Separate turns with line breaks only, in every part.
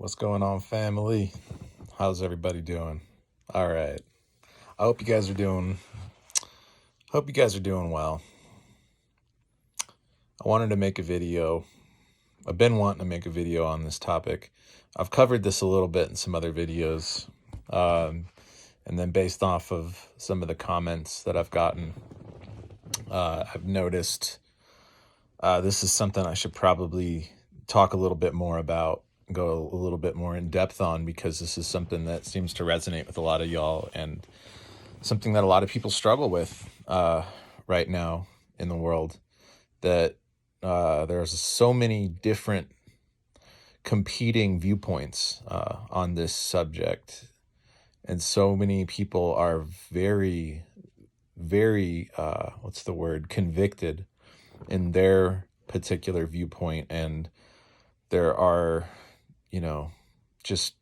What's going on, family? How's everybody doing? All right. I hope you guys are doing well. I wanted to make a video. I've been wanting to make a video on this topic. I've covered this a little bit in some other videos. And then based off of some of the comments that I've gotten, I've noticed this is something I should probably talk a little bit more about, go a little bit more in depth on, because this is something that seems to resonate with a lot of y'all and something that a lot of people struggle with right now in the world. That there's so many different competing viewpoints on this subject, and so many people are very, very convicted in their particular viewpoint, and there are, just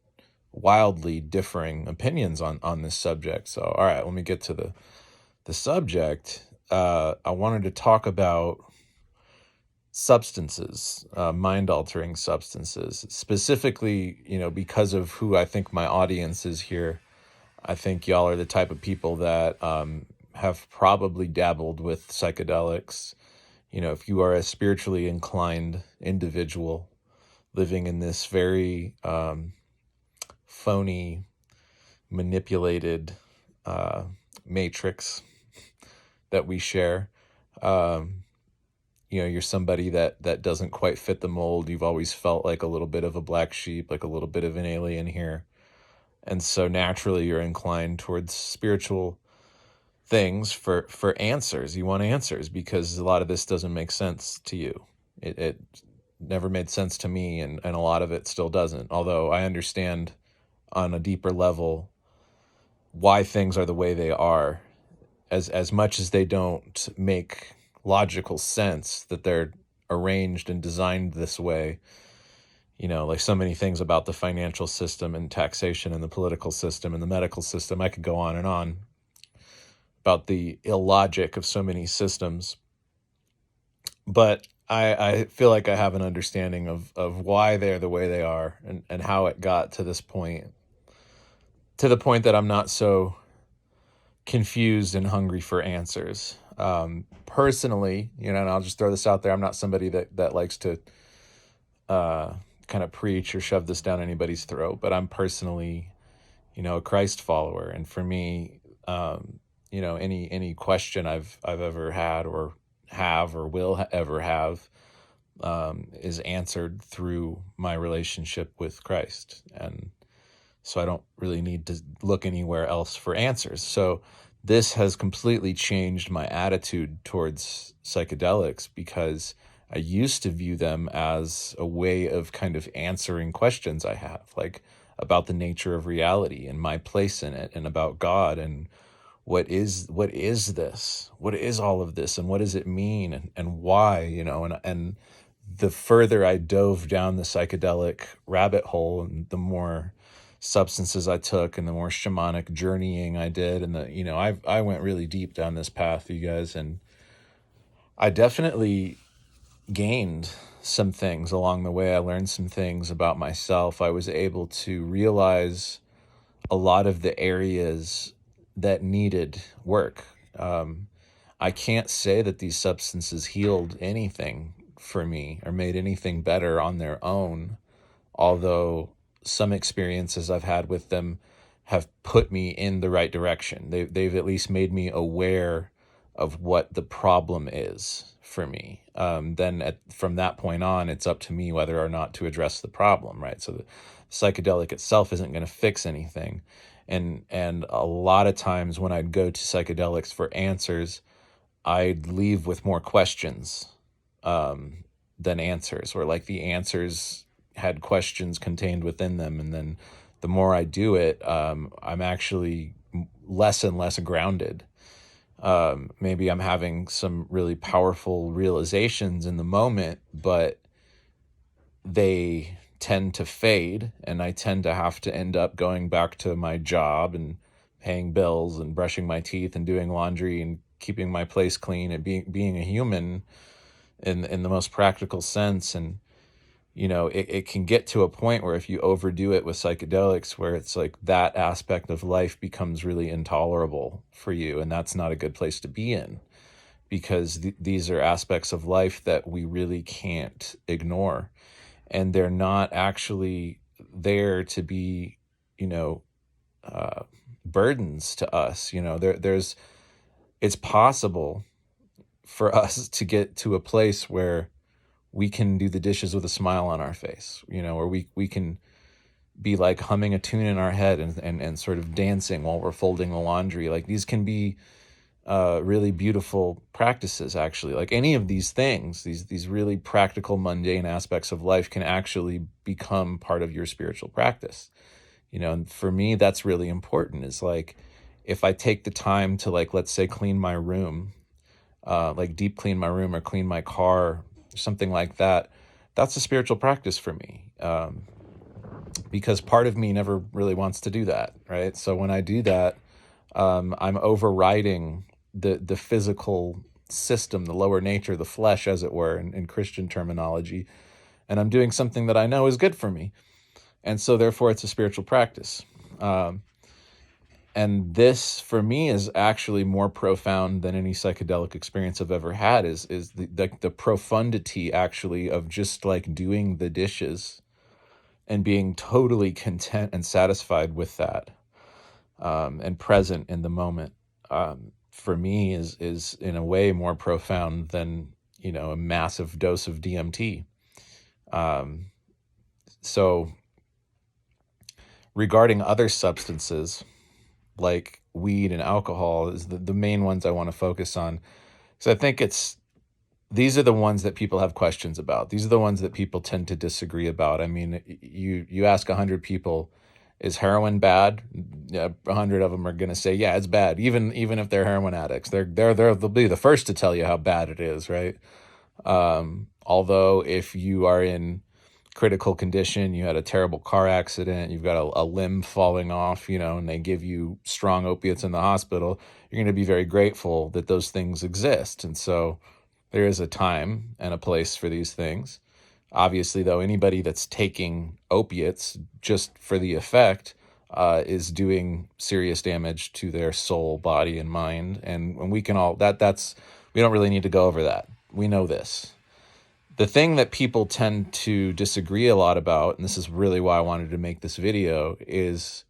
wildly differing opinions on this subject. So, all right, let me get to the subject. I wanted to talk about substances, mind-altering substances, specifically, because of who I think my audience is here. I think y'all are the type of people that have probably dabbled with psychedelics. If you are a spiritually inclined individual living in this very phony, manipulated matrix that we share, you're somebody that doesn't quite fit the mold. You've always felt like a little bit of a black sheep, like a little bit of an alien here. And so naturally you're inclined towards spiritual things for answers. You want answers because a lot of this doesn't make sense to you. It never made sense to me, and a lot of it still doesn't. Although I understand on a deeper level why things are the way they are, as much as they don't make logical sense that they're arranged and designed this way. Like so many things about the financial system and taxation and the political system and the medical system. I could go on and on about the illogic of so many systems. But I feel like I have an understanding of why they're the way they are, and how it got to this point, to the point that I'm not so confused and hungry for answers. Personally, and I'll just throw this out there, I'm not somebody that likes to kind of preach or shove this down anybody's throat, but I'm personally, a Christ follower. And for me, any question I've ever had or have or will ever have is answered through my relationship with Christ. And so I don't really need to look anywhere else for answers. So this has completely changed my attitude towards psychedelics, because I used to view them as a way of kind of answering questions I have, like about the nature of reality and my place in it, and about God, and what is this? What is all of this? And what does it mean? And why, and the further I dove down the psychedelic rabbit hole, and the more substances I took, and the more shamanic journeying I did, and I went really deep down this path, you guys, and I definitely gained some things along the way. I learned some things about myself. I was able to realize a lot of the areas that needed work. I can't say that these substances healed anything for me or made anything better on their own, although some experiences I've had with them have put me in the right direction. They've at least made me aware of what the problem is for me. Then from that point on, it's up to me whether or not to address the problem, right? So the psychedelic itself isn't going to fix anything. And a lot of times when I'd go to psychedelics for answers, I'd leave with more questions than answers, or like the answers had questions contained within them. And then the more I do it, I'm actually less and less grounded. Maybe I'm having some really powerful realizations in the moment, but they tend to fade, and I tend to have to end up going back to my job and paying bills and brushing my teeth and doing laundry and keeping my place clean and being a human in the most practical sense. And it can get to a point where if you overdo it with psychedelics, where it's like that aspect of life becomes really intolerable for you. And that's not a good place to be in, because these are aspects of life that we really can't ignore. And they're not actually there to be, you know, burdens to us. There's, it's possible for us to get to a place where we can do the dishes with a smile on our face, or we can be like humming a tune in our head and sort of dancing while we're folding the laundry. Like, these can be really beautiful practices, actually. Like, any of these things, these really practical, mundane aspects of life can actually become part of your spiritual practice. And for me, that's really important. Is like, if I take the time to, like, let's say, clean my room, like deep clean my room or clean my car, something like that, that's a spiritual practice for me. Because part of me never really wants to do that, right? So when I do that, I'm overriding the physical system, the lower nature, the flesh, as it were, in Christian terminology, and I'm doing something that I know is good for me, and so therefore it's a spiritual practice. And this, for me, is actually more profound than any psychedelic experience I've ever had. Is the profundity, actually, of just like doing the dishes and being totally content and satisfied with that, and present in the moment. For me, is in a way more profound than a massive dose of DMT. So regarding other substances like weed and alcohol is the main ones I want to focus on. So I think these are the ones that people have questions about. These are the ones that people tend to disagree about. I mean, you ask 100 people, is heroin bad? Yeah, 100 of them are going to say, yeah, it's bad. Even if they're heroin addicts, they'll be the first to tell you how bad it is, right? Although if you are in critical condition, you had a terrible car accident, you've got a limb falling off, and they give you strong opiates in the hospital, you're going to be very grateful that those things exist. And so there is a time and a place for these things. Obviously, though, anybody that's taking opiates just for the effect is doing serious damage to their soul, body, and mind. And we can all, that's, we don't really need to go over that. We know this. The thing that people tend to disagree a lot about, and this is really why I wanted to make this video, is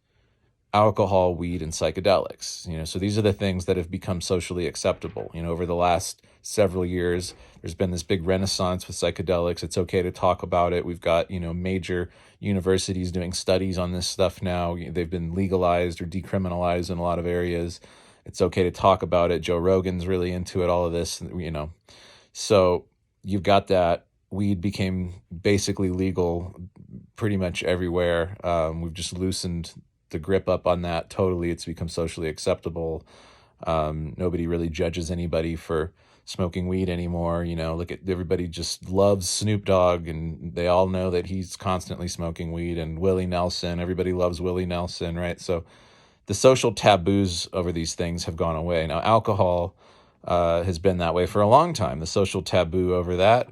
alcohol, weed, and psychedelics. So these are the things that have become socially acceptable. Over the last several years, there's been this big renaissance with psychedelics. It's okay to talk about it. We've got, major universities doing studies on this stuff now. They've been legalized or decriminalized in a lot of areas. It's okay to talk about it. Joe Rogan's really into it, all of this, So you've got that. Weed became basically legal pretty much everywhere. We've just loosened the grip up on that totally. It's become socially acceptable. Nobody really judges anybody for smoking weed anymore. Look at, everybody just loves Snoop Dogg, and they all know that he's constantly smoking weed. And Willie Nelson, everybody loves Willie Nelson, right? So the social taboos over these things have gone away. Now, alcohol has been that way for a long time. The social taboo over that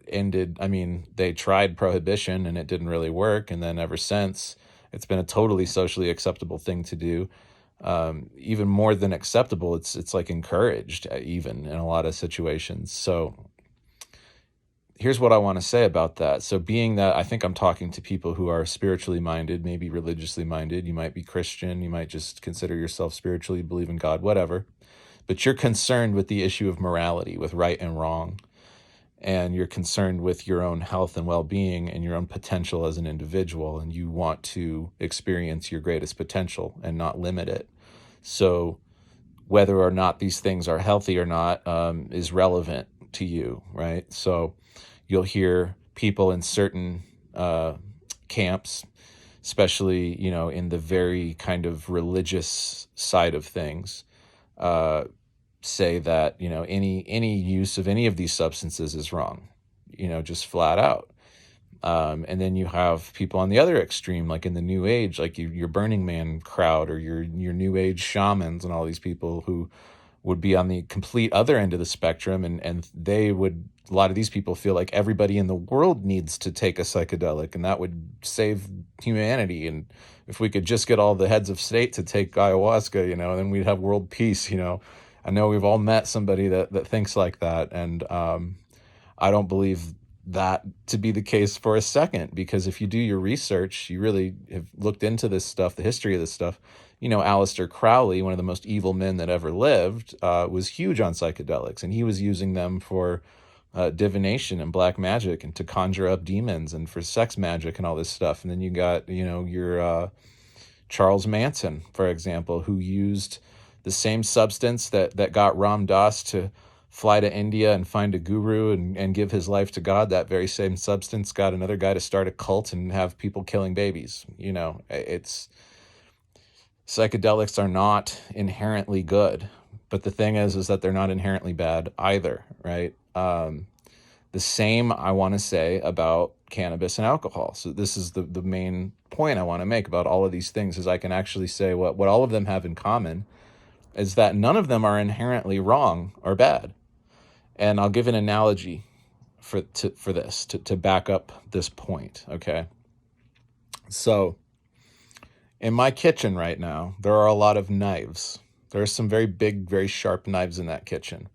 ended. I mean, they tried prohibition and it didn't really work. And then ever since, it's been a totally socially acceptable thing to do. Even more than acceptable, it's like encouraged, even in a lot of situations. So here's what I want to say about that. So being that I think I'm talking to people who are spiritually minded, maybe religiously minded, you might be Christian, you might just consider yourself spiritually, believe in God, whatever. But you're concerned with the issue of morality, with right and wrong. And you're concerned with your own health and well-being and your own potential as an individual. And you want to experience your greatest potential and not limit it. So whether or not these things are healthy or not is relevant to you, right? So you'll hear people in certain camps, especially, in the very kind of religious side of things, say that any use of any of these substances is wrong, just flat out. And then you have people on the other extreme, like in the New Age, like your Burning Man crowd or your New Age shamans and all these people who would be on the complete other end of the spectrum, and they would, a lot of these people feel like everybody in the world needs to take a psychedelic, and that would save humanity. And if we could just get all the heads of state to take ayahuasca, then we'd have world peace. I know we've all met somebody that thinks like that, and I don't believe that to be the case for a second, because if you do your research, you really have looked into this stuff, the history of this stuff. Aleister Crowley, one of the most evil men that ever lived, was huge on psychedelics, and he was using them for divination and black magic, and to conjure up demons, and for sex magic and all this stuff. And then you got, your Charles Manson, for example, who used the same substance that got Ram Dass to fly to India and find a guru and give his life to God. That very same substance got another guy to start a cult and have people killing babies. It's psychedelics are not inherently good, but the thing is that they're not inherently bad either, right? The same I want to say about cannabis and alcohol. So this is the main point I want to make about all of these things, is I can actually say what all of them have in common is that none of them are inherently wrong or bad. And I'll give an analogy for this to back up this point, okay? So in my kitchen right now, there are a lot of knives. There are some very big, very sharp knives in that kitchen.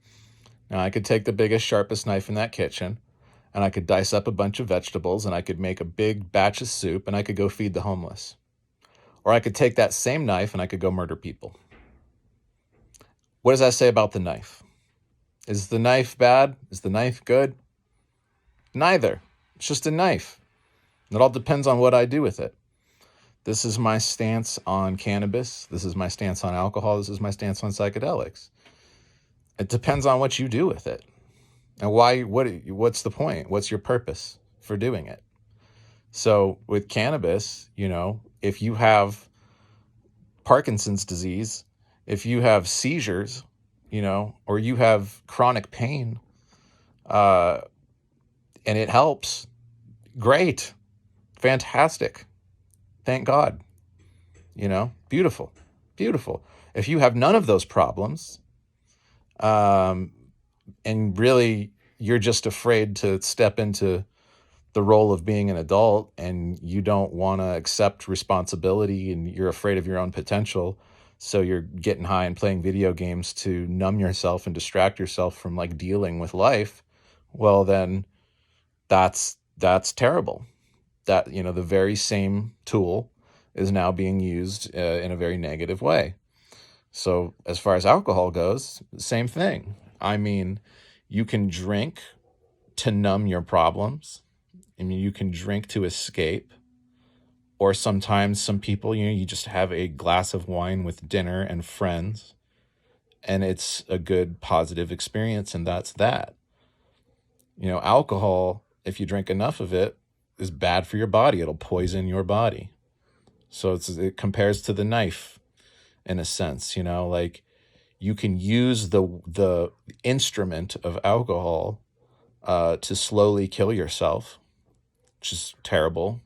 Now, I could take the biggest, sharpest knife in that kitchen, and I could dice up a bunch of vegetables, and I could make a big batch of soup, and I could go feed the homeless. Or I could take that same knife, and I could go murder people. What does that say about the knife? Is the knife bad? Is the knife good? Neither. It's just a knife. It all depends on what I do with it. This is my stance on cannabis. This is my stance on alcohol. This is my stance on psychedelics. It depends on what you do with it. And what's the point? What's your purpose for doing it? So with cannabis, if you have Parkinson's disease, if you have seizures, or you have chronic pain, and it helps, great, fantastic, thank God, beautiful, beautiful. If you have none of those problems, and really you're just afraid to step into the role of being an adult, and you don't want to accept responsibility, and you're afraid of your own potential, so you're getting high and playing video games to numb yourself and distract yourself from dealing with life, well, then that's terrible. That, the very same tool is now being used in a very negative way. So as far as alcohol goes, same thing. I mean, you can drink to numb your problems. I mean, you can drink to escape. Or sometimes some people, you just have a glass of wine with dinner and friends, and it's a good positive experience, and that's that. Alcohol, if you drink enough of it, is bad for your body. It'll poison your body. So it compares to the knife in a sense, you can use the instrument of alcohol to slowly kill yourself, which is terrible.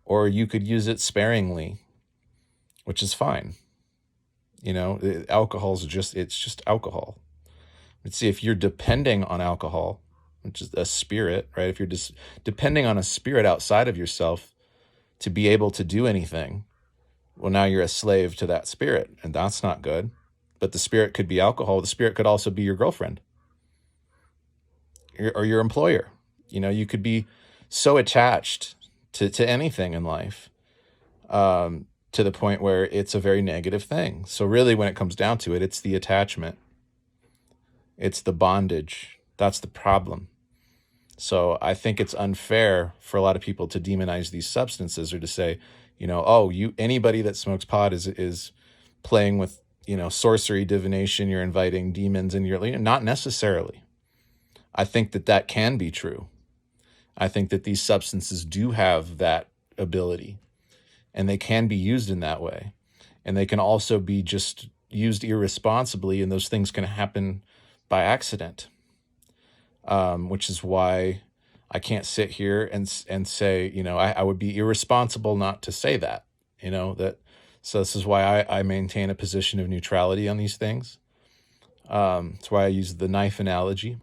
Or you could use it sparingly, which is fine. Alcohol's it's just alcohol. Let's see, if you're depending on alcohol, which is a spirit, right? If you're just depending on a spirit outside of yourself to be able to do anything, well, now you're a slave to that spirit, and that's not good. But the spirit could be alcohol. The spirit could also be your girlfriend or your employer. You could be so attached to anything in life, to the point where it's a very negative thing. So really, when it comes down to it, it's the attachment. It's the bondage. That's the problem. So I think it's unfair for a lot of people to demonize these substances, or to say, anybody that smokes pot is playing with, sorcery, divination, you're inviting demons in your, not necessarily. I think that can be true. I think that these substances do have that ability, and they can be used in that way. And they can also be just used irresponsibly, and those things can happen by accident, which is why I can't sit here and say, I would be irresponsible not to say that, so this is why I maintain a position of neutrality on these things. That's why I use the knife analogy.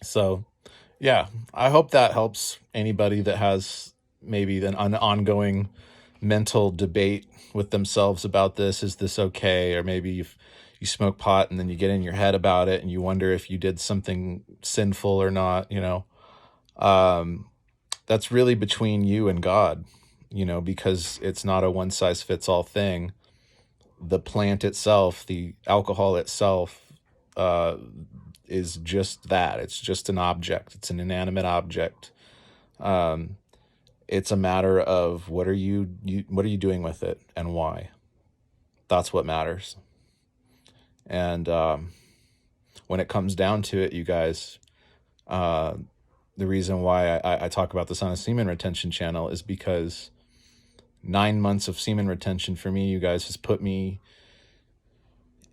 So, yeah, I hope that helps anybody that has maybe an ongoing mental debate with themselves about this. Is this okay? Or maybe you smoke pot and then you get in your head about it and you wonder if you did something sinful or not, that's really between you and God, because it's not a one size fits all thing. The plant itself, the alcohol itself, is just that. It's just an object. It's an inanimate object. It's a matter of what are you doing with it and why. That's what matters. And when it comes down to it, you guys, the reason why I talk about this on a semen retention channel is because 9 months of semen retention for me, you guys, has put me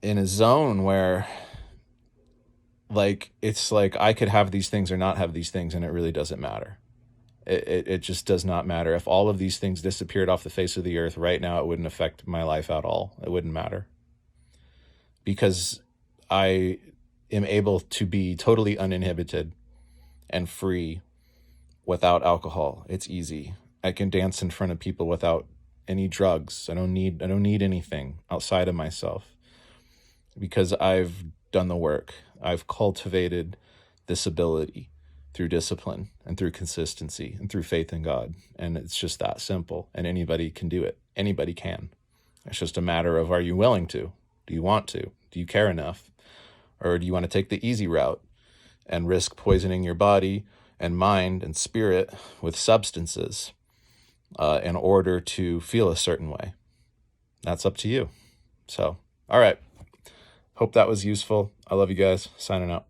in a zone where it's like I could have these things or not have these things, and it really doesn't matter. It just does not matter. If all of these things disappeared off the face of the earth right now, it wouldn't affect my life at all. It wouldn't matter. Because I am able to be totally uninhibited and free without alcohol. It's easy. I can dance in front of people without any drugs. I don't need anything outside of myself, because I've done the work. I've cultivated this ability through discipline and through consistency and through faith in God. And it's just that simple. And anybody can do it. Anybody can. It's just a matter of, are you willing to? Do you want to? Do you care enough? Or do you want to take the easy route and risk poisoning your body and mind and spirit with substances in order to feel a certain way? That's up to you. So, all right. Hope that was useful. I love you guys. Signing out.